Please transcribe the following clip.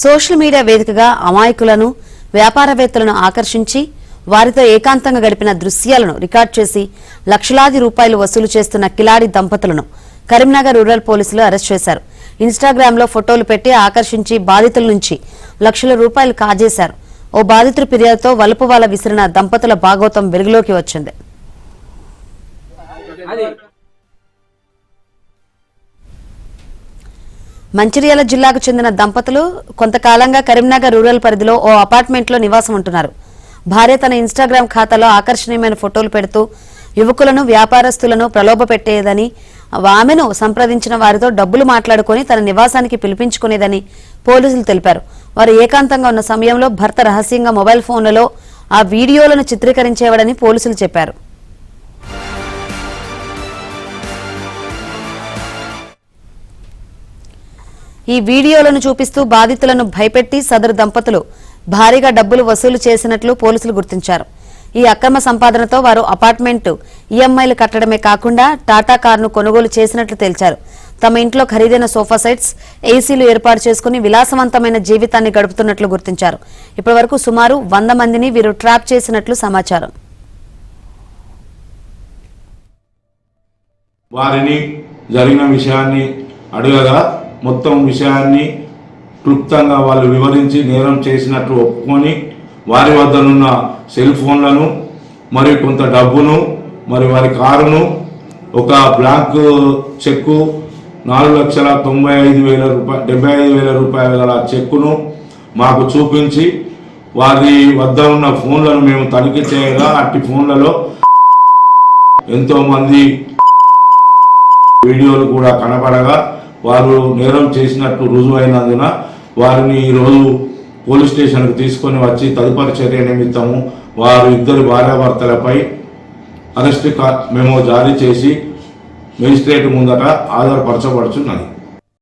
Social media వేదికగా అమాయకులను వ్యాపారవేత్తలను ఆకర్షించి వారితో ఏకాంతంగా గడిపిన దృశ్యాలను రికార్డ్ చేసి లక్షలాది రూపాయలు వసూలు చేస్తున్న కిలాడి దంపతులను కరీంనగర్ రూరల్ పోలీసులు అరెస్ట్ చేశారు. ఇన్‌స్టాగ్రామ్లో ఫోటోలు పెట్టి ఆకర్షించి బాధితుల నుంచి లక్షల రూపాయలు కాజేశారు. ఓ బాధితుడి ఫిర్యాదుతో వలుపువాల విసిరిన దంపతుల భాగోతం వెలుగులోకి వచ్చింది. మంచిర్యాల జిల్లాకు చెందిన దంపతులు కొంతకాలంగా కరీంనగర్ రూరల్ పరిధిలో ఓ అపార్ట్మెంట్లో నివాసం ఉంటున్నారు. భార్య తన ఇన్‌స్టాగ్రామ్ ఖాతాలో ఆకర్షణీయమైన ఫోటోలు పెడుతూ యువకులను వ్యాపారస్తులను ప్రలోభపెట్టేదని, ఆమెను సంప్రదించిన వారితో డబ్బులు మాట్లాడుకుని తన నివాసానికి పిలిపించుకునేదని పోలీసులు తెలిపారు. వారు ఏకాంతంగా ఉన్న సమయంలో భర్త రహస్యంగా మొబైల్ ఫోన్లలో ఆ వీడియోలను చిత్రీకరించేవాడని పోలీసులు చెప్పారు. ఈ వీడియోలను చూపిస్తూ బాధితులను భయపెట్టి సదరు దంపతులు భారీగా డబ్బులు వసూలు చేసినట్లు పోలీసులు గుర్తించారు. ఈ అక్రమ సంపాదనతో వారు అపార్ట్మెంట్ ఈఎంఐలు కట్టడమే కాకుండా టాటా కారును కొనుగోలు చేసినట్లు తేల్చారు. తమ ఇంట్లో ఖరీదైన సోఫా సెట్స్, ఏసీలు ఏర్పాటు చేసుకుని విలాసవంతమైన జీవితాన్ని గడుపుతున్నట్లు గుర్తించారు. ఇప్పటివరకు సుమారు 100 మందిని వీరు ట్రాప్ చేసినట్లు సమాచారం. వారిని జరిగిన విషయాన్ని అడగగా మొత్తం విషయాన్ని క్లుప్తంగా వాళ్ళు వివరించి నేరం చేసినట్లు ఒప్పుకొని వారి వద్దనున్న సెల్ ఫోన్లను మరియు కొంత డబ్బును మరియు వారి కారును ఒక బ్లాంక్ చెక్కు 4,95,000 రూపాయల చెక్కును మాకు చూపించి వారి వద్ద ఉన్న ఫోన్లను మేము తనిఖీ చేయగా అట్టి ఫోన్లలో ఎంతోమంది వీడియోలు కూడా కనబడగా వారు నేరం చేసినట్టు రుజువైనందున వారిని ఈరోజు పోలీస్ స్టేషన్కు తీసుకొని వచ్చి తదుపరి చర్య నిమిత్తము వారు ఇద్దరు భార్యాభర్తలపై అరెస్ట్ మెమో జారీ చేసి మేజిస్ట్రేట్ ముందట ఆధారపరచబడుచున్నది.